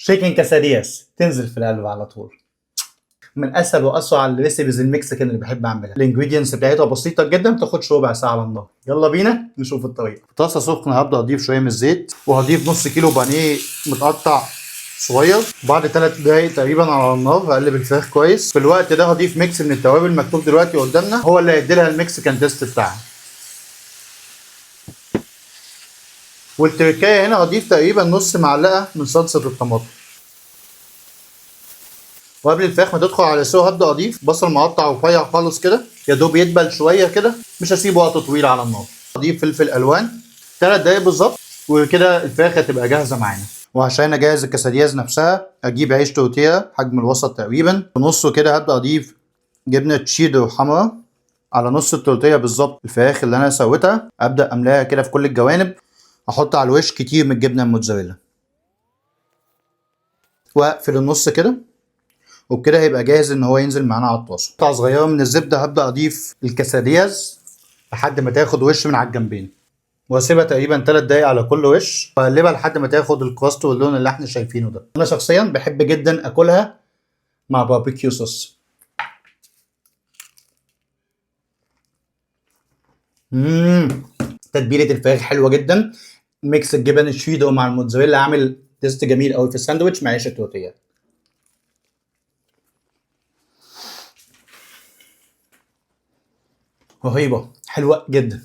شيكن كاسادياس تنزل في القلب على طول. من اسهل واسرع الريسيبيز المكسيكان اللي بحب اعملها. الانجريدينتس بتاعتها بسيطه جدا، ما تاخدش ربع ساعه على النار. يلا بينا نشوف الطريقه. في طاسه سخنه هبدا اضيف شويه من الزيت، وهضيف نص كيلو بانيه متقطع صغير. بعد 3 دقايق تقريبا على النار هقلب الفراخ كويس. في الوقت ده هضيف ميكس من التوابل مكتوب دلوقتي قدامنا، هو اللي هيدي لها المكسيكان تيست بتاعها. والتركايه هنا هضيف تقريبا نص معلقه من صلصه الطماطم. وقبل الفراخ ما تدخل على سوا هبدا اضيف بصل مقطع رفيع خالص كده، يا دوب يدبل شويه كده، مش هسيبه وقت طويل على النار. اضيف فلفل الوان 3 دقايق بالظبط، وكده الفراخ هتبقى جاهزه معانا. وعشان اجهز الكاسادياز نفسها اجيب عيش تورتيه حجم الوسط تقريبا، في نصه كده هبدا اضيف جبنه تشيدر حمراء على نص التورتيه بالظبط. الفراخ اللي انا سويتها ابدا املاها كده في كل الجوانب، احط على الوش كتير من الجبنه الموتزاريلا، واقفل النص كده، وبكده هيبقى جاهز ان هو ينزل معانا على الطاسه. قطعه صغيره من الزبده هبدا اضيف الكاسادياز لحد ما تاخد وش من على الجنبين، واسيبها تقريبا 3 دقايق على كل وش، واقلبها لحد ما تاخد الكراست واللون اللي احنا شايفينه ده. انا شخصيا بحب جدا اكلها مع باربيكيو صوص. تتبيله الفراخ حلوه جدا، ميكس الجبن الشيدر مع الموتزاريلا عامل تيست جميل قوي في الساندوتش مع عيش التورتيه. رهيبه، حلوه جدا.